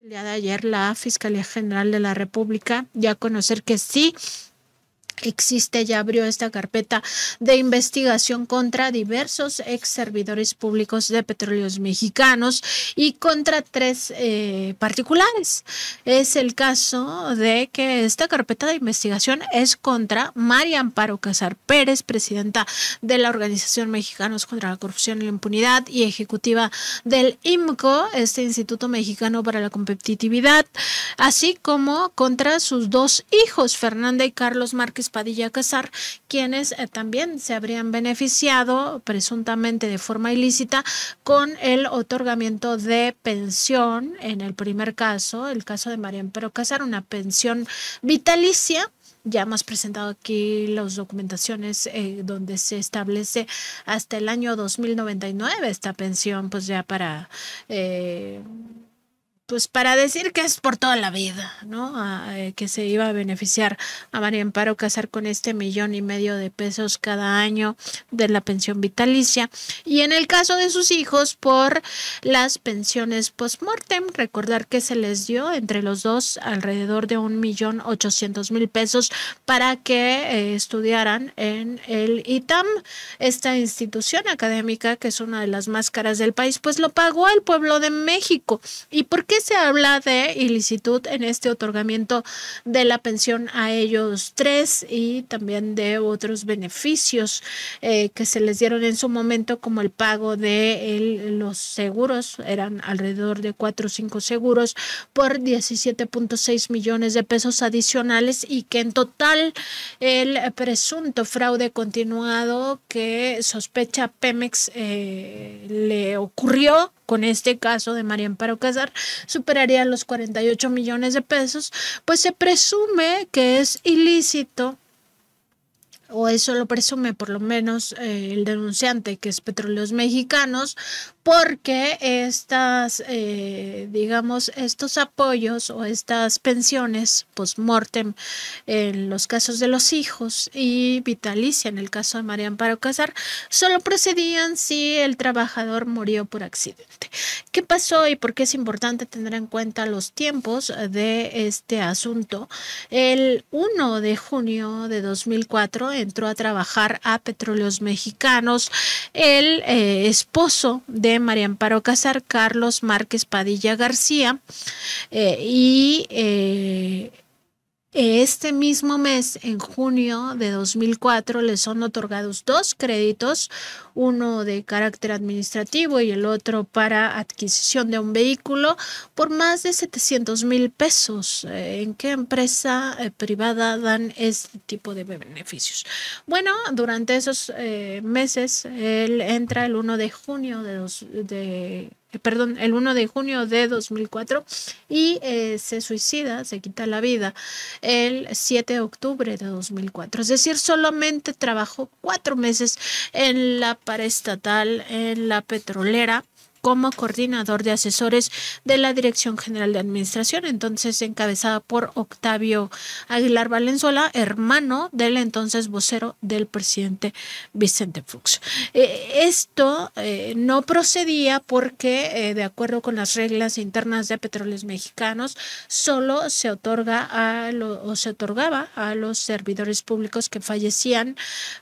El día de ayer la Fiscalía General de la República ya a conocer que sí existe, ya abrió esta carpeta de investigación contra diversos ex servidores públicos de Petróleos Mexicanos y contra tres particulares. Es el caso de que esta carpeta de investigación es contra María Amparo Casar Pérez, presidenta de la Organización Mexicanos contra la Corrupción y la Impunidad y ejecutiva del IMCO, este Instituto Mexicano para la Competitividad, así como contra sus dos hijos, Fernanda y Carlos Márquez Padilla Casar, quienes también se habrían beneficiado presuntamente de forma ilícita con el otorgamiento de pensión. En el primer caso, el caso de María Amparo Casar, una pensión vitalicia. Ya hemos presentado aquí las documentaciones donde se establece hasta el año 2099 esta pensión, pues ya para pues para decir que es por toda la vida, ¿no? Que se iba a beneficiar a María Amparo Casar con este 1.5 millones de pesos cada año de la pensión vitalicia. Y en el caso de sus hijos, por las pensiones post-mortem, recordar que se les dio entre los dos alrededor de 1.800.000 pesos para que estudiaran en el ITAM, esta institución académica que es una de las más caras del país, pues lo pagó el pueblo de México. ¿Y por qué se habla de ilicitud en este otorgamiento de la pensión a ellos tres y también de otros beneficios que se les dieron en su momento, como el pago de los seguros? Eran alrededor de 4 o 5 seguros por 17.6 millones de pesos adicionales, y que en total el presunto fraude continuado que sospecha Pemex le ocurrió con este caso de María Amparo Casar superaría los 48 millones de pesos, pues se presume que es ilícito, o eso lo presume por lo menos el denunciante, que es Petróleos Mexicanos, porque estas, digamos, estos apoyos o estas pensiones post-mortem en los casos de los hijos y vitalicia en el caso de María Amparo Casar, solo procedían si el trabajador murió por accidente. ¿Qué pasó y por qué es importante tener en cuenta los tiempos de este asunto? El 1 de junio de 2004 entró a trabajar a Petróleos Mexicanos el esposo de María Amparo Casar, Carlos Márquez Padilla García, este mismo mes, en junio de 2004, le son otorgados dos créditos, uno de carácter administrativo y el otro para adquisición de un vehículo, por más de 700,000 pesos. ¿En qué empresa privada dan este tipo de beneficios? Bueno, durante esos meses, él entra el 1 de junio el 1 de junio de 2004 y se suicida, se quita la vida el 7 de octubre de 2004. Es decir, solamente trabajó 4 meses en la paraestatal, en la petrolera, como coordinador de asesores de la Dirección General de Administración, entonces encabezada por Octavio Aguilar Valenzuela, hermano del entonces vocero del presidente Vicente Fox. Esto no procedía porque, de acuerdo con las reglas internas de Petróleos Mexicanos, solo se otorgaba a los servidores públicos que fallecían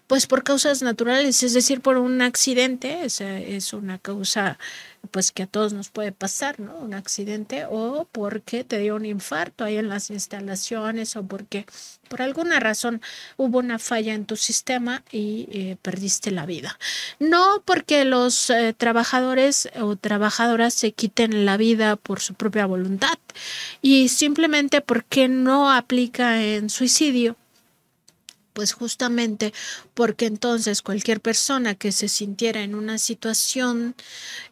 pues por causas naturales, es decir, por un accidente. Esa es una causa pues que a todos nos puede pasar, ¿no? Un accidente, o porque te dio un infarto ahí en las instalaciones, o porque por alguna razón hubo una falla en tu sistema y perdiste la vida. No porque los trabajadores o trabajadoras se quiten la vida por su propia voluntad, y simplemente porque no aplica en suicidio. Pues justamente porque entonces cualquier persona que se sintiera en una situación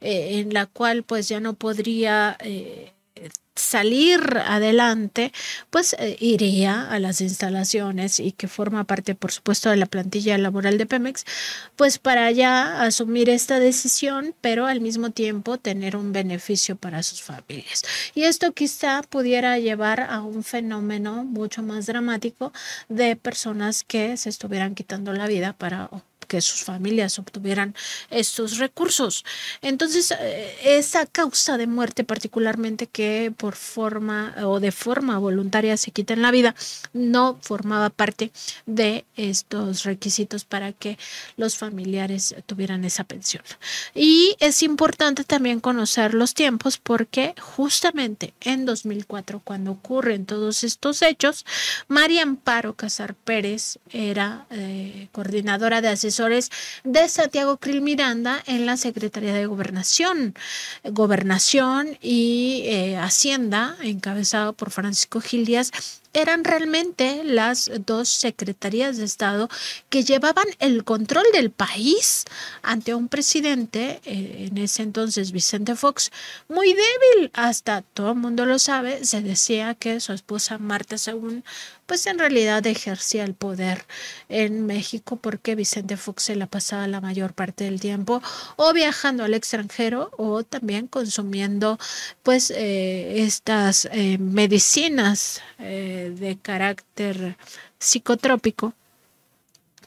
en la cual pues ya no podría salir adelante, pues iría a las instalaciones, y que forma parte, por supuesto, de la plantilla laboral de Pemex, pues para ya asumir esta decisión, pero al mismo tiempo tener un beneficio para sus familias. Y esto quizá pudiera llevar a un fenómeno mucho más dramático de personas que se estuvieran quitando la vida para que sus familias obtuvieran estos recursos. Entonces, esa causa de muerte particularmente que por forma o de forma voluntaria se quiten la vida, no formaba parte de estos requisitos para que los familiares tuvieran esa pensión. Y es importante también conocer los tiempos porque justamente en 2004, cuando ocurren todos estos hechos, María Amparo Casar Pérez era coordinadora de asesores de Santiago Krill Miranda en la Secretaría de Gobernación y Hacienda, encabezado por Francisco Gil Díaz. Eran realmente las dos secretarías de Estado que llevaban el control del país ante un presidente, en ese entonces Vicente Fox, muy débil. Hasta todo el mundo lo sabe, se decía que su esposa Marta Según, pues en realidad ejercía el poder en México porque Vicente Fox se la pasaba la mayor parte del tiempo o viajando al extranjero o también consumiendo pues estas medicinas de carácter psicotrópico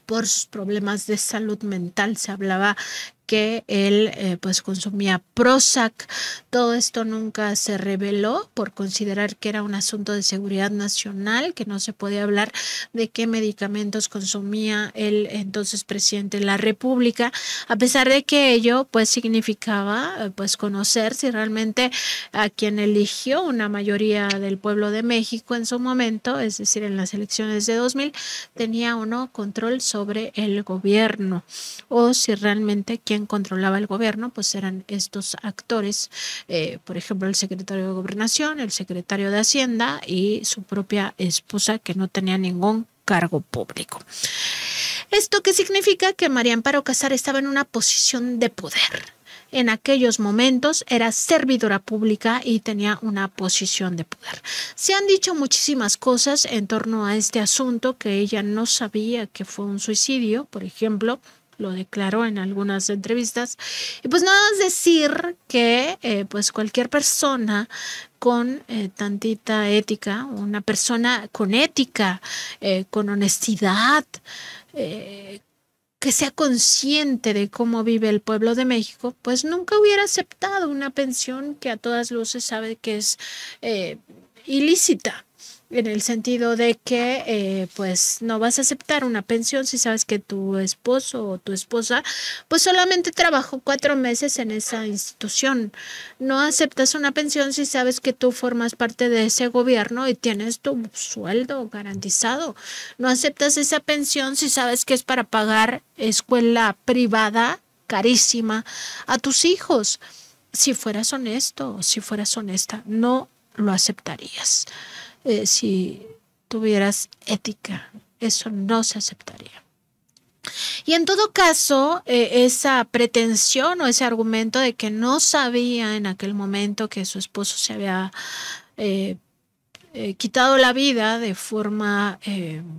por sus problemas de salud mental. Se hablaba que él pues consumía Prozac. Todo esto nunca se reveló por considerar que era un asunto de seguridad nacional, que no se podía hablar de qué medicamentos consumía el entonces presidente de la República, a pesar de que ello pues significaba pues conocer si realmente a quien eligió una mayoría del pueblo de México en su momento, es decir, en las elecciones de 2000, tenía o no control sobre el gobierno, o si realmente quien controlaba el gobierno pues eran estos actores, por ejemplo el secretario de Gobernación, el secretario de Hacienda y su propia esposa, que no tenía ningún cargo público. ¿Esto qué significa? Que María Amparo Casar estaba en una posición de poder. En aquellos momentos era servidora pública y tenía una posición de poder. Se han dicho muchísimas cosas en torno a este asunto, que ella no sabía que fue un suicidio, por ejemplo, lo declaró en algunas entrevistas. Y pues nada más decir que pues cualquier persona con tantita ética, una persona con ética, con honestidad, que sea consciente de cómo vive el pueblo de México, pues nunca hubiera aceptado una pensión que a todas luces sabe que es ilícita, en el sentido de que pues no vas a aceptar una pensión si sabes que tu esposo o tu esposa pues solamente trabajó 4 meses en esa institución. No aceptas una pensión si sabes que tú formas parte de ese gobierno y tienes tu sueldo garantizado. No aceptas esa pensión si sabes que es para pagar escuela privada carísima a tus hijos. Si fueras honesto o si fueras honesta, no lo aceptarías. Si tuvieras ética, eso no se aceptaría. Y en todo caso, esa pretensión o ese argumento de que no sabía en aquel momento que su esposo se había quitado la vida de forma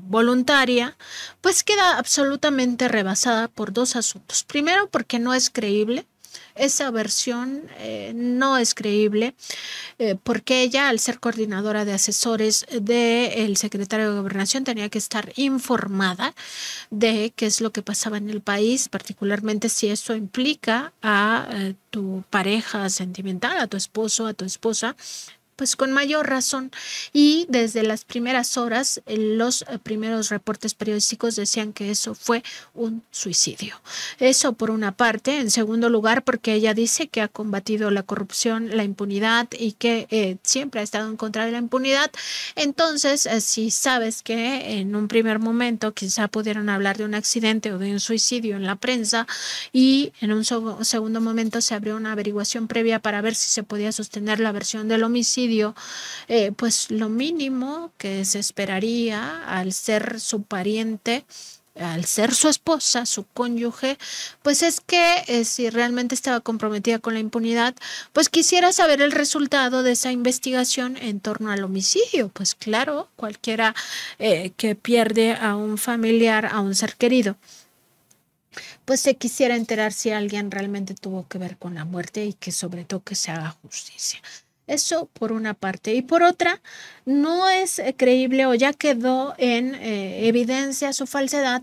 voluntaria, pues queda absolutamente rebasada por dos asuntos. Primero, porque no es creíble. Esa versión no es creíble porque ella, al ser coordinadora de asesores del secretario de Gobernación, tenía que estar informada de qué es lo que pasaba en el país, particularmente si eso implica a tu pareja sentimental, a tu esposo, a tu esposa. Pues con mayor razón. Y desde las primeras horas, los primeros reportes periodísticos decían que eso fue un suicidio. Eso por una parte. En segundo lugar, porque ella dice que ha combatido la corrupción, la impunidad y que siempre ha estado en contra de la impunidad. Entonces, si sabes que en un primer momento quizá pudieron hablar de un accidente o de un suicidio en la prensa y en un segundo momento se abrió una averiguación previa para ver si se podía sostener la versión del homicidio, pues lo mínimo que se esperaría al ser su pariente, al ser su esposa, su cónyuge, pues es que si realmente estaba comprometida con la impunidad, pues quisiera saber el resultado de esa investigación en torno al homicidio. Pues claro, cualquiera que pierde a un familiar, a un ser querido, pues se quisiera enterar si alguien realmente tuvo que ver con la muerte y que sobre todo que se haga justicia. Eso por una parte. Y por otra, no es creíble o ya quedó en evidencia su falsedad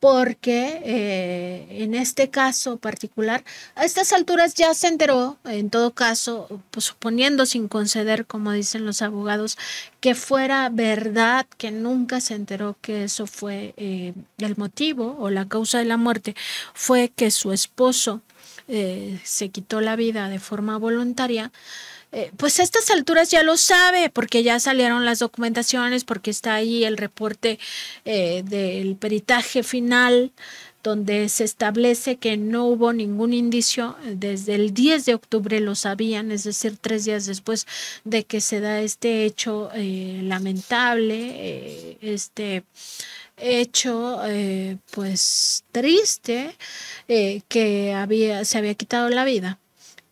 porque en este caso particular, a estas alturas ya se enteró, en todo caso, pues, suponiendo sin conceder, como dicen los abogados, que fuera verdad, que nunca se enteró que eso fue el motivo o la causa de la muerte, fue que su esposo se quitó la vida de forma voluntaria. Pues a estas alturas ya lo sabe, porque ya salieron las documentaciones, porque está ahí el reporte del peritaje final, donde se establece que no hubo ningún indicio. Desde el 10 de octubre lo sabían, es decir, 3 días después de que se da este hecho lamentable, este hecho pues triste, que se había quitado la vida.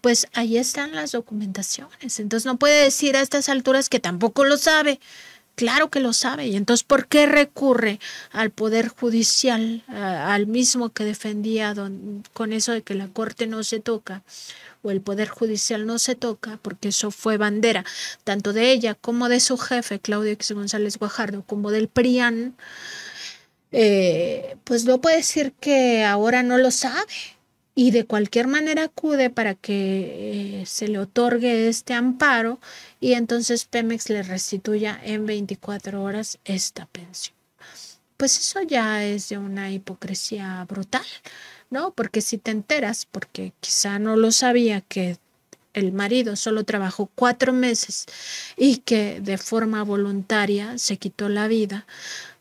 Pues ahí están las documentaciones. Entonces no puede decir a estas alturas que tampoco lo sabe. Claro que lo sabe. Y entonces, ¿por qué recurre al Poder Judicial, al mismo que defendía con eso de que la Corte no se toca o el Poder Judicial no se toca? Porque eso fue bandera tanto de ella como de su jefe, Claudio X González Guajardo, como del PRIAN. Pues no puede decir que ahora no lo sabe y de cualquier manera acude para que se le otorgue este amparo y entonces Pemex le restituya en 24 horas esta pensión. Pues eso ya es de una hipocresía brutal, ¿no? Porque si te enteras, porque quizá no lo sabía, que el marido solo trabajó 4 meses y que de forma voluntaria se quitó la vida,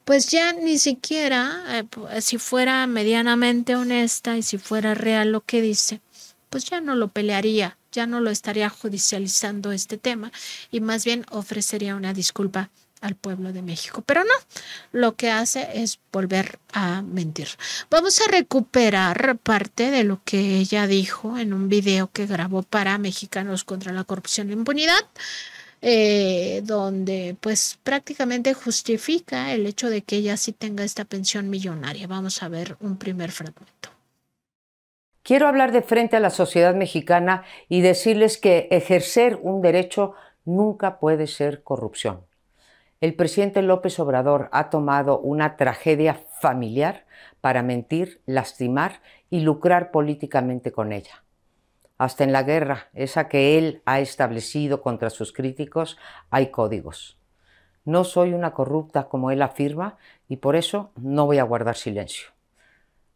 pues ya ni siquiera, si fuera medianamente honesta y si fuera real lo que dice, pues ya no lo pelearía, ya no lo estaría judicializando este tema y más bien ofrecería una disculpa al pueblo de México. Pero no, lo que hace es volver a mentir. Vamos a recuperar parte de lo que ella dijo en un video que grabó para Mexicanos contra la Corrupción e Impunidad, donde pues prácticamente justifica el hecho de que ella sí tenga esta pensión millonaria. Vamos a ver un primer fragmento. Quiero hablar de frente a la sociedad mexicana y decirles que ejercer un derecho nunca puede ser corrupción. El presidente López Obrador ha tomado una tragedia familiar para mentir, lastimar y lucrar políticamente con ella. Hasta en la guerra, esa que él ha establecido contra sus críticos, hay códigos. No soy una corrupta como él afirma y por eso no voy a guardar silencio.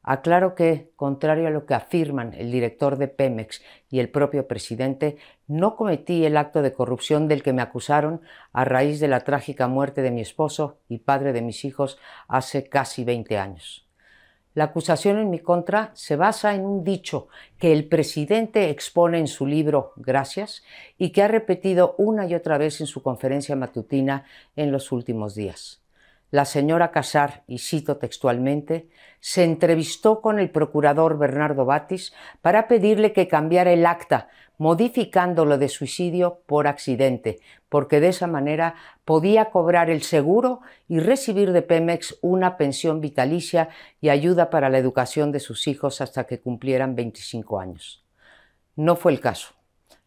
Aclaro que, contrario a lo que afirman el director de Pemex y el propio presidente, no cometí el acto de corrupción del que me acusaron a raíz de la trágica muerte de mi esposo y padre de mis hijos hace casi 20 años. La acusación en mi contra se basa en un dicho que el presidente expone en su libro Gracias y que ha repetido una y otra vez en su conferencia matutina en los últimos días. La señora Casar, y cito textualmente, se entrevistó con el procurador Bernardo Batis para pedirle que cambiara el acta, modificándolo de suicidio por accidente, porque de esa manera podía cobrar el seguro y recibir de Pemex una pensión vitalicia y ayuda para la educación de sus hijos hasta que cumplieran 25 años. No fue el caso.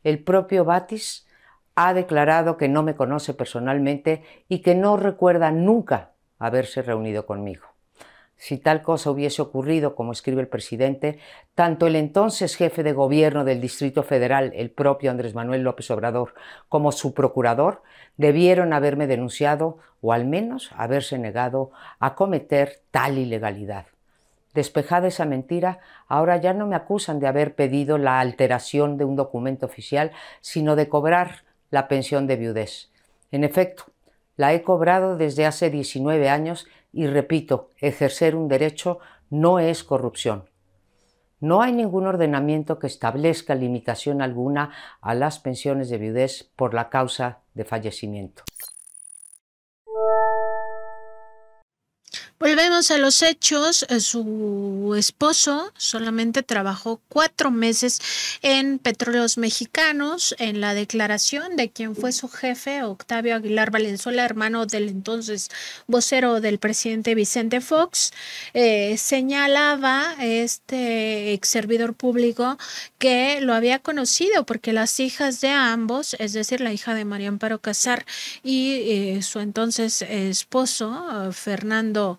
El propio Batis ha declarado que no me conoce personalmente y que no recuerda nunca haberse reunido conmigo. Si tal cosa hubiese ocurrido, como escribe el presidente, tanto el entonces jefe de gobierno del Distrito Federal, el propio Andrés Manuel López Obrador, como su procurador, debieron haberme denunciado o al menos haberse negado a cometer tal ilegalidad. Despejada esa mentira, ahora ya no me acusan de haber pedido la alteración de un documento oficial, sino de cobrar la pensión de viudez. En efecto, la he cobrado desde hace 19 años y repito, ejercer un derecho no es corrupción. No hay ningún ordenamiento que establezca limitación alguna a las pensiones de viudez por la causa de fallecimiento. Volvemos a los hechos. Su esposo solamente trabajó 4 meses en Petróleos Mexicanos. En la declaración de quien fue su jefe, Octavio Aguilar Valenzuela, hermano del entonces vocero del presidente Vicente Fox, señalaba este ex servidor público que lo había conocido porque las hijas de ambos, es decir, la hija de María Amparo Casar y su entonces esposo, Fernando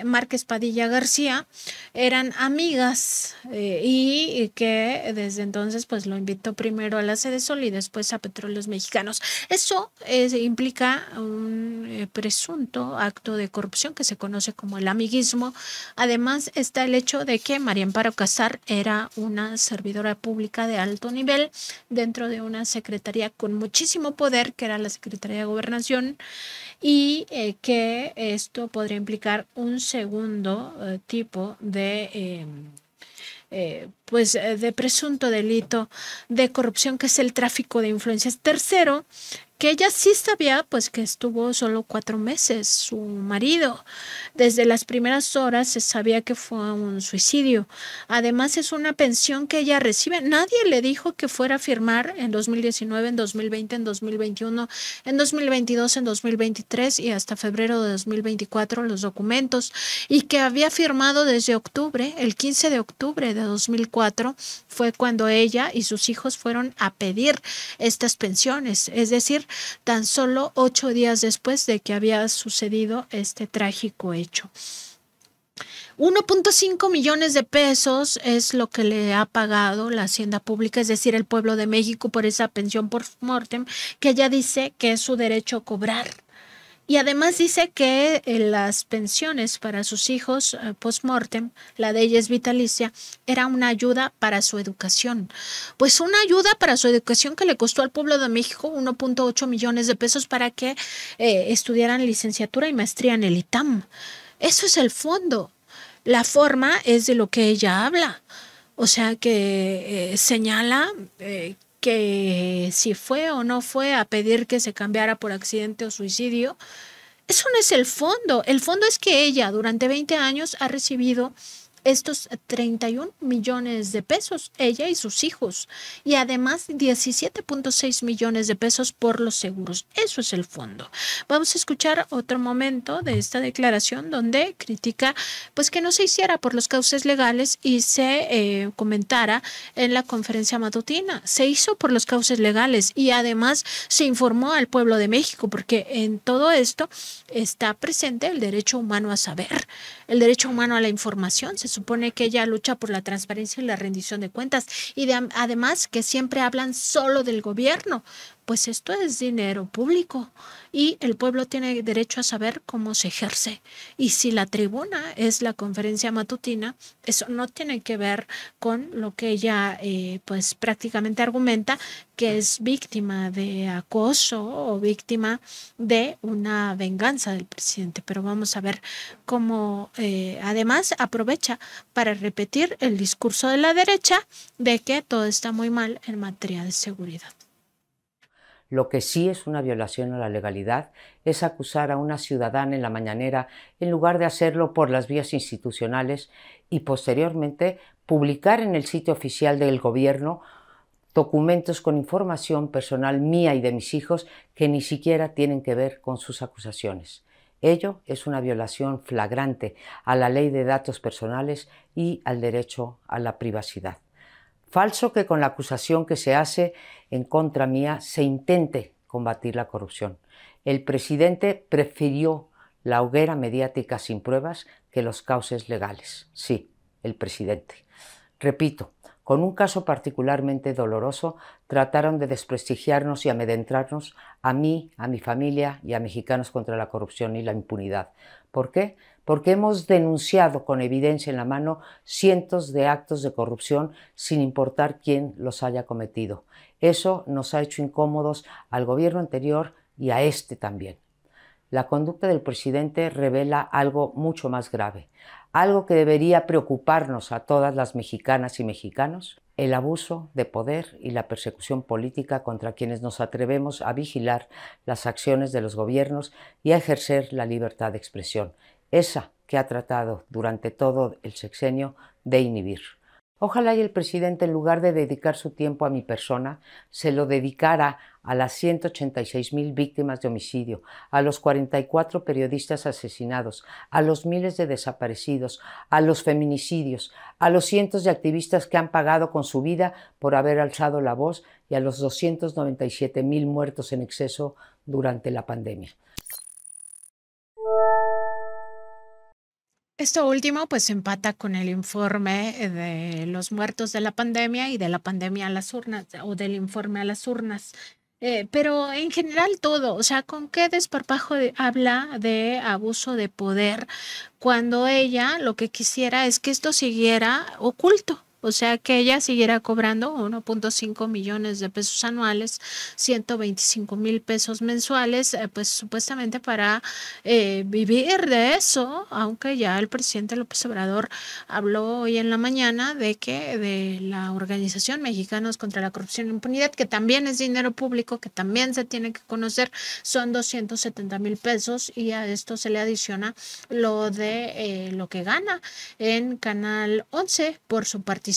Márquez Padilla García, eran amigas y que desde entonces pues lo invitó primero a la Sede Sol y después a Petróleos Mexicanos. Eso implica un presunto acto de corrupción que se conoce como el amiguismo. Además está el hecho de que María Amparo Casar era una servidora pública de alto nivel dentro de una secretaría con muchísimo poder, que era la Secretaría de Gobernación, y que esto podría implicar un segundo tipo de de presunto delito de corrupción, que es el tráfico de influencias. Tercero, que ella sí sabía pues que estuvo solo 4 meses su marido. Desde las primeras horas se sabía que fue un suicidio. Además es una pensión que ella recibe. Nadie le dijo que fuera a firmar en 2019, en 2020, en 2021, en 2022, en 2023 y hasta febrero de 2024 los documentos, y que había firmado desde octubre, el 15 de octubre de 2004 fue cuando ella y sus hijos fueron a pedir estas pensiones, es decir, tan solo 8 días después de que había sucedido este trágico hecho. 1.5 millones de pesos es lo que le ha pagado la Hacienda Pública, es decir, el pueblo de México, por esa pensión post-mortem que ella dice que es su derecho cobrar. Y además dice que las pensiones para sus hijos post-mortem, la de ella es vitalicia, era una ayuda para su educación. Pues una ayuda para su educación que le costó al pueblo de México 1.8 millones de pesos para que estudiaran licenciatura y maestría en el ITAM. Eso es el fondo. La forma es de lo que ella habla. O sea que señala que si fue o no fue a pedir que se cambiara por accidente o suicidio. Eso no es el fondo. El fondo es que ella durante 20 años ha recibido estos 31 millones de pesos, ella y sus hijos, y además 17.6 millones de pesos por los seguros. Eso es el fondo. Vamos a escuchar otro momento de esta declaración donde critica pues que no se hiciera por los cauces legales y se comentara en la conferencia matutina. Se hizo por los cauces legales y además se informó al pueblo de México, porque en todo esto está presente el derecho humano a saber, el derecho humano a la información. Se supone que ella lucha por la transparencia y la rendición de cuentas y además que siempre hablan solo del gobierno. Pues esto es dinero público y el pueblo tiene derecho a saber cómo se ejerce. Y si la tribuna es la conferencia matutina, eso no tiene que ver con lo que ella pues prácticamente argumenta que es víctima de acoso o víctima de una venganza del presidente. Pero vamos a ver cómo además aprovecha para repetir el discurso de la derecha de que todo está muy mal en materia de seguridad. Lo que sí es una violación a la legalidad es acusar a una ciudadana en la mañanera en lugar de hacerlo por las vías institucionales y posteriormente publicar en el sitio oficial del gobierno documentos con información personal mía y de mis hijos que ni siquiera tienen que ver con sus acusaciones. Ello es una violación flagrante a la ley de datos personales y al derecho a la privacidad. Falso que con la acusación que se hace en contra mía se intente combatir la corrupción. El presidente prefirió la hoguera mediática sin pruebas que los cauces legales. Sí, el presidente. Repito, con un caso particularmente doloroso, trataron de desprestigiarnos y amedrentarnos a mí, a mi familia y a Mexicanos contra la Corrupción y la Impunidad. ¿Por qué? Porque hemos denunciado con evidencia en la mano cientos de actos de corrupción sin importar quién los haya cometido. Eso nos ha hecho incómodos al gobierno anterior y a este también. La conducta del presidente revela algo mucho más grave, algo que debería preocuparnos a todas las mexicanas y mexicanos. el abuso de poder y la persecución política contra quienes nos atrevemos a vigilar las acciones de los gobiernos y a ejercer la libertad de expresión, esa que ha tratado durante todo el sexenio de inhibir. Ojalá y el presidente, en lugar de dedicar su tiempo a mi persona, se lo dedicara a las 186,000 víctimas de homicidio, a los 44 periodistas asesinados, a los miles de desaparecidos, a los feminicidios, a los cientos de activistas que han pagado con su vida por haber alzado la voz y a los 297,000 muertos en exceso durante la pandemia. Esto último pues empata con el informe de los muertos de la pandemia y de la pandemia a las urnas o del informe a las urnas. Pero en general todo, o sea, ¿con qué desparpajo habla de abuso de poder cuando ella lo que quisiera es que esto siguiera oculto? O sea, que ella siguiera cobrando 1.5 millones de pesos anuales, 125,000 pesos mensuales, pues supuestamente para vivir de eso, aunque ya el presidente López Obrador habló hoy en la mañana de que de la Organización Mexicanos contra la Corrupción e Impunidad, que también es dinero público, que también se tiene que conocer, son 270,000 pesos y a esto se le adiciona lo de lo que gana en Canal 11 por su participación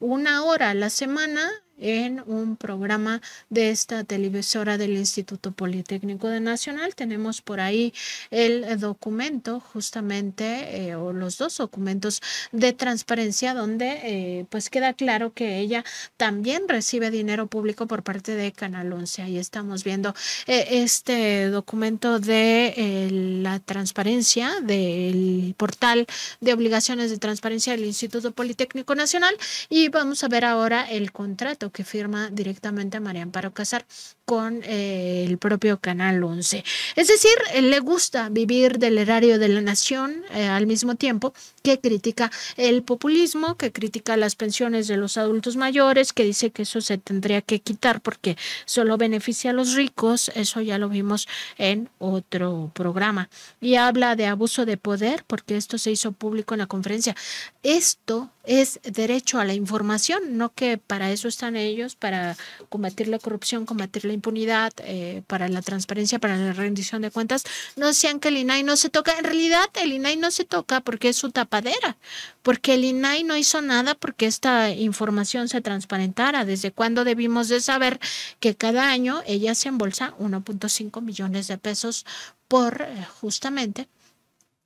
1 hora a la semana en un programa de esta televisora del Instituto Politécnico Nacional. Tenemos por ahí el documento justamente o los dos documentos de transparencia donde pues queda claro que ella también recibe dinero público por parte de Canal 11. Ahí estamos viendo este documento de la transparencia del portal de obligaciones de transparencia del Instituto Politécnico Nacional y vamos a ver ahora el contrato que firma directamente a María Amparo Casar con el propio Canal 11. Es decir, le gusta vivir del erario de la nación al mismo tiempo que critica el populismo, que critica las pensiones de los adultos mayores, que dice que eso se tendría que quitar porque solo beneficia a los ricos. Eso ya lo vimos en otro programa. Y habla de abuso de poder porque esto se hizo público en la conferencia. Esto es derecho a la información, no que para eso están ellos, para combatir la corrupción, combatir la impunidad, para la transparencia, para la rendición de cuentas. No decían que el INAI no se toca. En realidad, el INAI no se toca porque es su tapadera, porque el INAI no hizo nada porque esta información se transparentara. ¿Desde cuándo debimos de saber que cada año ella se embolsa 1.5 millones de pesos por justamente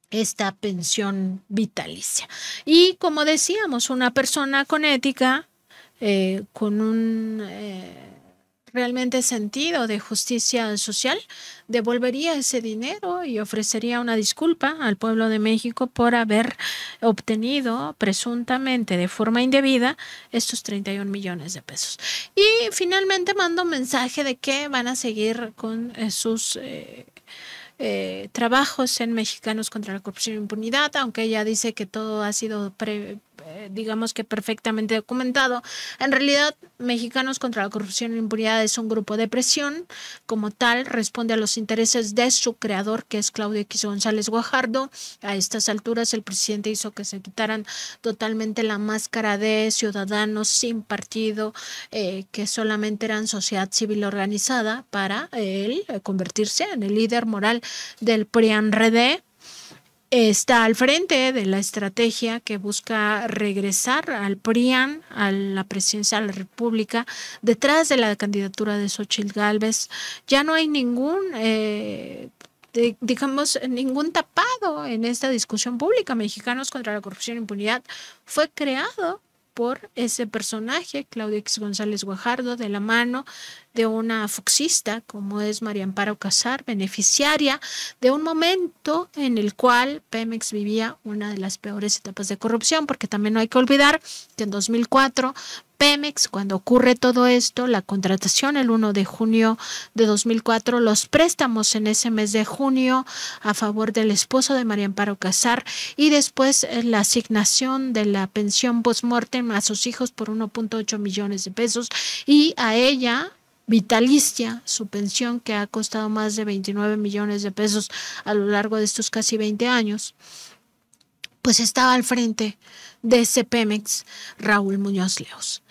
esta pensión vitalicia? Y como decíamos, una persona con ética, con un realmente sentido de justicia social, devolvería ese dinero y ofrecería una disculpa al pueblo de México por haber obtenido presuntamente de forma indebida estos 31 millones de pesos. Y finalmente manda un mensaje de que van a seguir con sus trabajos en Mexicanos contra la Corrupción e Impunidad, aunque ella dice que todo ha sido digamos que perfectamente documentado. En realidad, Mexicanos contra la Corrupción e Impunidad es un grupo de presión. Como tal, responde a los intereses de su creador, que es Claudio X González Guajardo. A estas alturas, el presidente hizo que se quitaran totalmente la máscara de ciudadanos sin partido, que solamente eran sociedad civil organizada, para él convertirse en el líder moral del PRIAN-RD. Está al frente de la estrategia que busca regresar al PRIAN, a la presidencia de la República, detrás de la candidatura de Xóchitl Gálvez. Ya no hay ningún, digamos, ningún tapado en esta discusión pública. Mexicanos contra la Corrupción e Impunidad fue creado por ese personaje, Claudio X González Guajardo, de la mano de una foxista como es María Amparo Casar, beneficiaria de un momento en el cual Pemex vivía una de las peores etapas de corrupción, porque también no hay que olvidar que en 2004 Pemex, cuando ocurre todo esto, la contratación el 1 de junio de 2004, los préstamos en ese mes de junio a favor del esposo de María Amparo Casar y después la asignación de la pensión post-mortem a sus hijos por 1.8 millones de pesos y a ella vitalicia, su pensión que ha costado más de 29 millones de pesos a lo largo de estos casi 20 años. pues estaba al frente de ese Pemex Raúl Muñoz Leos.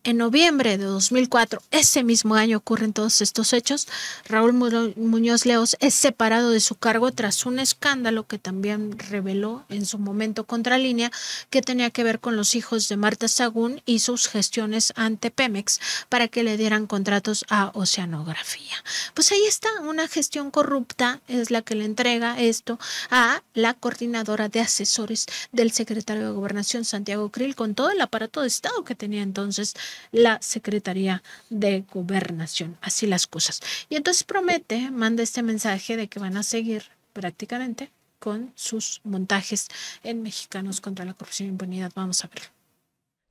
En noviembre de 2004, ese mismo año ocurren todos estos hechos. Raúl Muñoz Leos es separado de su cargo tras un escándalo que también reveló en su momento Contralínea, que tenía que ver con los hijos de Marta Sagún y sus gestiones ante Pemex para que le dieran contratos a Oceanografía. Pues ahí está, una gestión corrupta es la que le entrega esto a la coordinadora de asesores del secretario de Gobernación, Santiago Krill, con todo el aparato de Estado que tenía entonces la Secretaría de Gobernación. Así las cosas. Y entonces promete, manda este mensaje de que van a seguir prácticamente con sus montajes en Mexicanos contra la Corrupción e Impunidad. Vamos a verlo.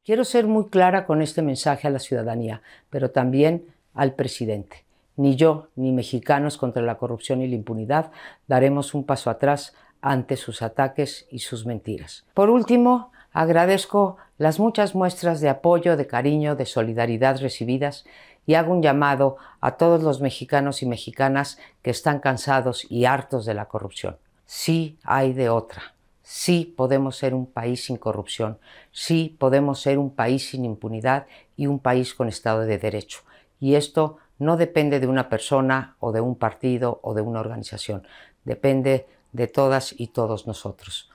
Quiero ser muy clara con este mensaje a la ciudadanía, pero también al presidente. Ni yo, ni Mexicanos contra la Corrupción y la Impunidad daremos un paso atrás ante sus ataques y sus mentiras. Por último, agradezco las muchas muestras de apoyo, de cariño, de solidaridad recibidas y hago un llamado a todos los mexicanos y mexicanas que están cansados y hartos de la corrupción. Sí hay de otra. Sí podemos ser un país sin corrupción. Sí podemos ser un país sin impunidad y un país con Estado de Derecho. Y esto no depende de una persona o de un partido o de una organización. Depende de todas y todos nosotros.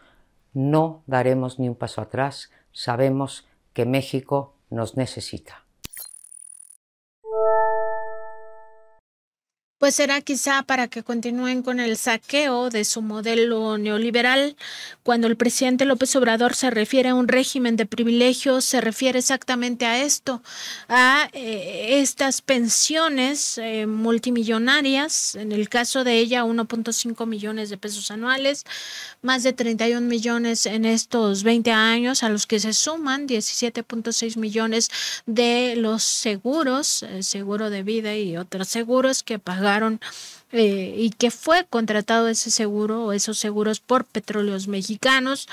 No daremos ni un paso atrás. Sabemos que México nos necesita. Pues será quizá para que continúen con el saqueo de su modelo neoliberal. Cuando el presidente López Obrador se refiere a un régimen de privilegios, se refiere exactamente a esto, a estas pensiones multimillonarias, en el caso de ella 1.5 millones de pesos anuales, más de 31 millones en estos 20 años, a los que se suman 17.6 millones de los seguros, seguro de vida y otros seguros que pagaron y que fue contratado ese seguro o esos seguros por Petróleos Mexicanos.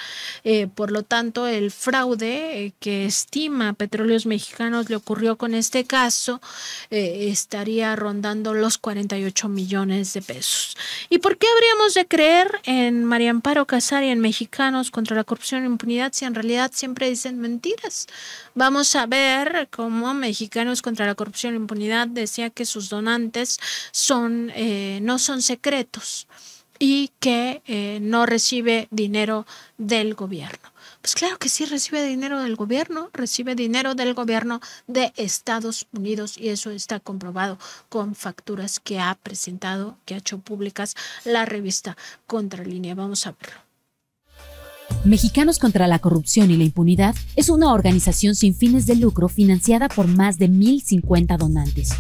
Por lo tanto, el fraude que estima Petróleos Mexicanos le ocurrió con este caso estaría rondando los 48 millones de pesos. ¿Y por qué habríamos de creer en María Amparo Casar y en Mexicanos contra la Corrupción e Impunidad si en realidad siempre dicen mentiras? Vamos a ver cómo Mexicanos contra la Corrupción e Impunidad decía que sus donantes no son secretos y que no recibe dinero del gobierno. Pues claro que sí recibe dinero del gobierno de Estados Unidos y eso está comprobado con facturas que ha presentado, que ha hecho públicas la revista Contralínea. Vamos a verlo. Mexicanos contra la Corrupción y la Impunidad es una organización sin fines de lucro financiada por más de 1,050 donantes.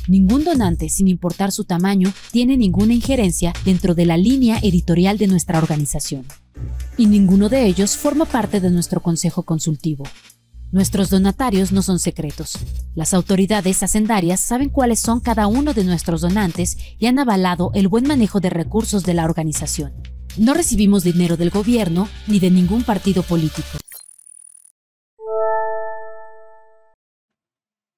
Ningún donante, sin importar su tamaño, tiene ninguna injerencia dentro de la línea editorial de nuestra organización. Y ninguno de ellos forma parte de nuestro consejo consultivo. Nuestros donatarios no son secretos. Las autoridades hacendarias saben cuáles son cada uno de nuestros donantes y han avalado el buen manejo de recursos de la organización. No recibimos dinero del gobierno ni de ningún partido político.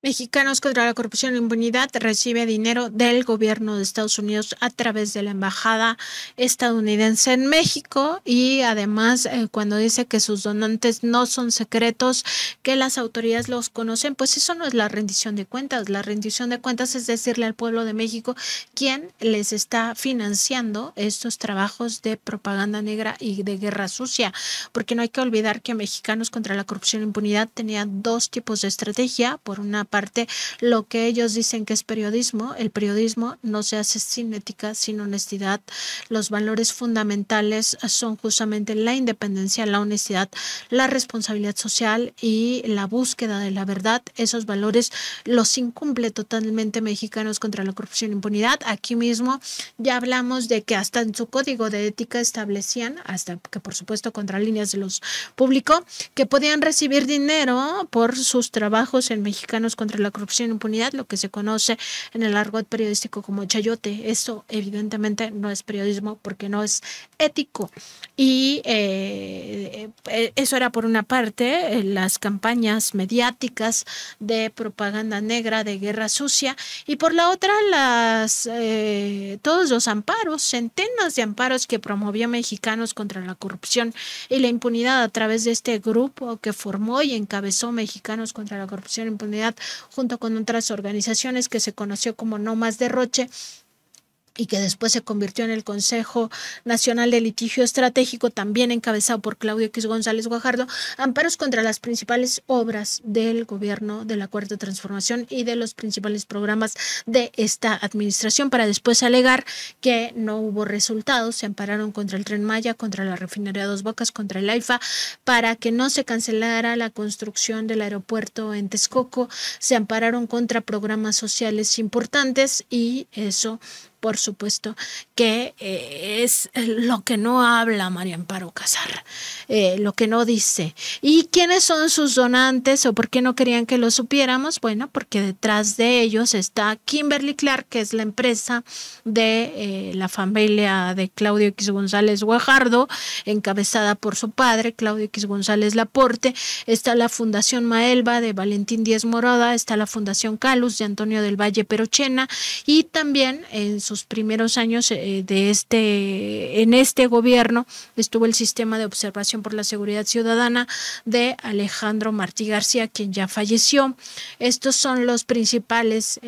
Mexicanos contra la Corrupción e Impunidad recibe dinero del gobierno de Estados Unidos a través de la embajada estadounidense en México y además cuando dice que sus donantes no son secretos, que las autoridades los conocen, pues eso no es la rendición de cuentas. La rendición de cuentas es decirle al pueblo de México quién les está financiando estos trabajos de propaganda negra y de guerra sucia, porque no hay que olvidar que Mexicanos contra la Corrupción e Impunidad tenía dos tipos de estrategia. Por una parte, lo que ellos dicen que es periodismo. El periodismo no se hace sin ética, sin honestidad. Los valores fundamentales son justamente la independencia, la honestidad, la responsabilidad social y la búsqueda de la verdad. Esos valores los incumple totalmente Mexicanos contra la Corrupción e Impunidad. Aquí mismo ya hablamos de que hasta en su código de ética establecían, hasta que por supuesto Contralíneas se los publicó, que podían recibir dinero por sus trabajos en Mexicanos contra la Corrupción e Impunidad, lo que se conoce en el argot periodístico como chayote. Esto evidentemente no es periodismo porque no es ético. Y eso era por una parte, las campañas mediáticas de propaganda negra, de guerra sucia, y por la otra todos los amparos, centenas de amparos que promovió Mexicanos contra la Corrupción y la Impunidad a través de este grupo que formó y encabezó Mexicanos contra la Corrupción e Impunidad junto con otras organizaciones que se conoció como No Más Derroche, y que después se convirtió en el Consejo Nacional de Litigio Estratégico, también encabezado por Claudio X González Guajardo, amparos contra las principales obras del gobierno de la Cuarta Transformación y de los principales programas de esta administración, para después alegar que no hubo resultados. Se ampararon contra el Tren Maya, contra la refinería Dos Bocas, contra el AIFA, para que no se cancelara la construcción del aeropuerto en Texcoco, se ampararon contra programas sociales importantes, y eso por supuesto que es lo que no habla María Amparo Casar, lo que no dice. ¿Y quiénes son sus donantes o por qué no querían que lo supiéramos? Bueno, porque detrás de ellos está Kimberly Clark, que es la empresa de la familia de Claudio X González Guajardo, encabezada por su padre, Claudio X González Laporte. Está la Fundación Maelba de Valentín Díez Moroda, está la Fundación Calus de Antonio del Valle Perochena, y también en sus primeros años en este gobierno estuvo el Sistema de Observación por la Seguridad Ciudadana de Alejandro Martí García, quien ya falleció. Estos son los principales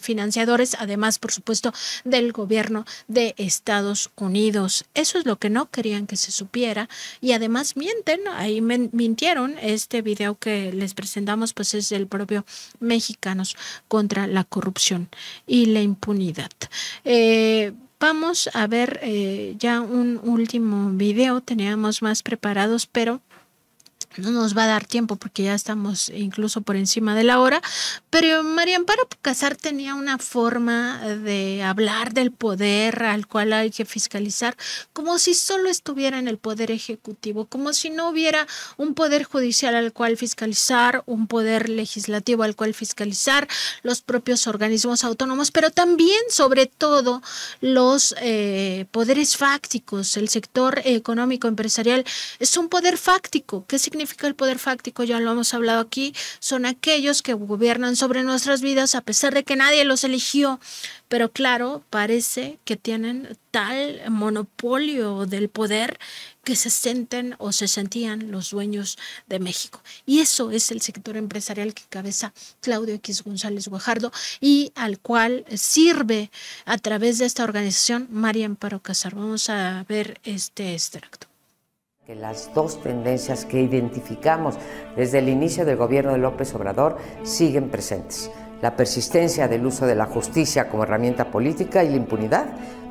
financiadores, además, por supuesto, del gobierno de Estados Unidos. Eso es lo que no querían que se supiera, y además mienten, ahí mintieron. Este video que les presentamos pues es del propio Mexicanos contra la Corrupción y la Impunidad. Vamos a ver ya un último video. Teníamos más preparados, pero no nos va a dar tiempo porque ya estamos incluso por encima de la hora. Pero María Amparo Casar tenía una forma de hablar del poder al cual hay que fiscalizar, como si solo estuviera en el poder ejecutivo, como si no hubiera un poder judicial al cual fiscalizar, un poder legislativo al cual fiscalizar, los propios organismos autónomos, pero también, sobre todo, los poderes fácticos. El sector económico empresarial es un poder fáctico. ¿Qué significa el poder fáctico? Ya lo hemos hablado aquí. Son aquellos que gobiernan sobre nuestras vidas a pesar de que nadie los eligió, pero claro, parece que tienen tal monopolio del poder que se sienten o se sentían los dueños de México. Y eso es el sector empresarial que cabeza Claudio X González Guajardo y al cual sirve a través de esta organización María Amparo Casar. Vamos a ver este extracto. Que las dos tendencias que identificamos desde el inicio del gobierno de López Obrador siguen presentes: la persistencia del uso de la justicia como herramienta política y la impunidad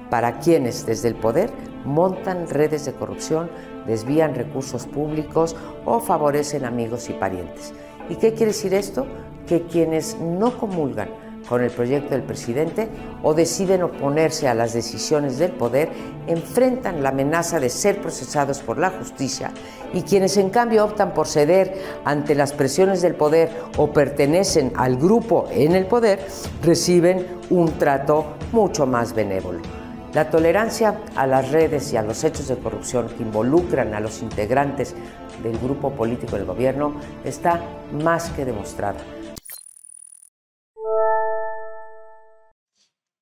para quienes desde el poder montan redes de corrupción, desvían recursos públicos o favorecen amigos y parientes. ¿Y qué quiere decir esto? Que quienes no comulgan con el proyecto del presidente o deciden oponerse a las decisiones del poder enfrentan la amenaza de ser procesados por la justicia, y quienes en cambio optan por ceder ante las presiones del poder o pertenecen al grupo en el poder reciben un trato mucho más benévolo. La tolerancia a las redes y a los hechos de corrupción que involucran a los integrantes del grupo político del gobierno está más que demostrada.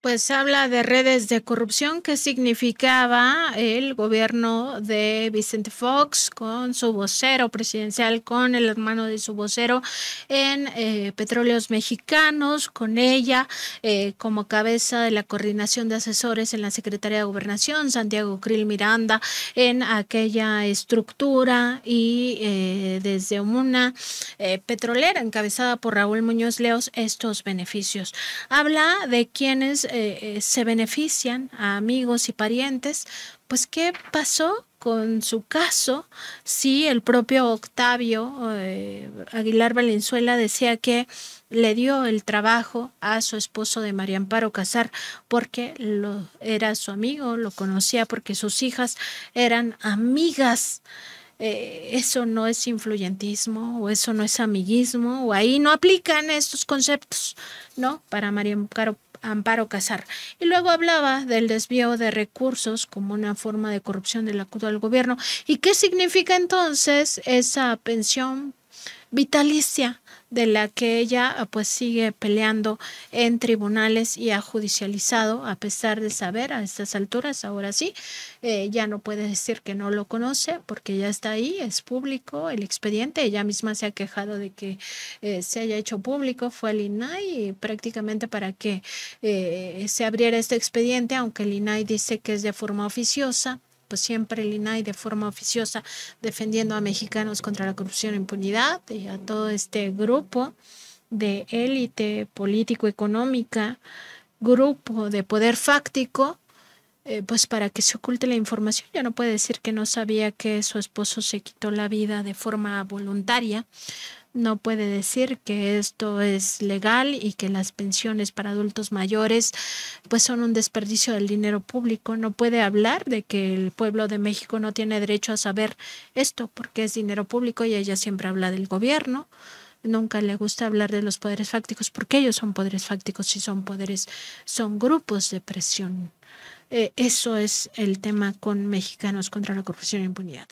Pues habla de redes de corrupción que significaba el gobierno de Vicente Fox con su vocero presidencial, con el hermano de su vocero en Petróleos Mexicanos, con ella como cabeza de la coordinación de asesores en la Secretaría de Gobernación, Santiago Krill Miranda, en aquella estructura, y desde una petrolera encabezada por Raúl Muñoz Leos, estos beneficios. Habla de quienes se benefician a amigos y parientes. Pues, ¿qué pasó con su caso? Sí, el propio Octavio Aguilar Valenzuela decía que le dio el trabajo a su esposo de María Amparo Casar porque era su amigo, lo conocía porque sus hijas eran amigas. eso no es influyentismo o eso no es amiguismo o ahí no aplican estos conceptos, ¿no? Para María Amparo Casar. Y luego hablaba del desvío de recursos como una forma de corrupción del actual gobierno. ¿Y qué significa entonces esa pensión vitalicia de la que ella pues sigue peleando en tribunales y ha judicializado, a pesar de saber a estas alturas, ahora sí, ya no puede decir que no lo conoce porque ya está ahí, es público el expediente, ella misma se ha quejado de que se haya hecho público, fue al INAI y prácticamente para que se abriera este expediente, aunque el INAI dice que es de forma oficiosa, pues siempre el INAI de forma oficiosa defendiendo a mexicanos contra la corrupción e impunidad y a todo este grupo de élite político-económica, grupo de poder fáctico, pues para que se oculte la información. Ya no puede decir que no sabía que su esposo se quitó la vida de forma voluntaria. No puede decir que esto es legal y que las pensiones para adultos mayores pues son un desperdicio del dinero público. No puede hablar de que el pueblo de México no tiene derecho a saber esto porque es dinero público y ella siempre habla del gobierno. Nunca le gusta hablar de los poderes fácticos porque ellos son poderes fácticos y son poderes, son grupos de presión. Eso es el tema con Mexicanos contra la corrupción e impunidad.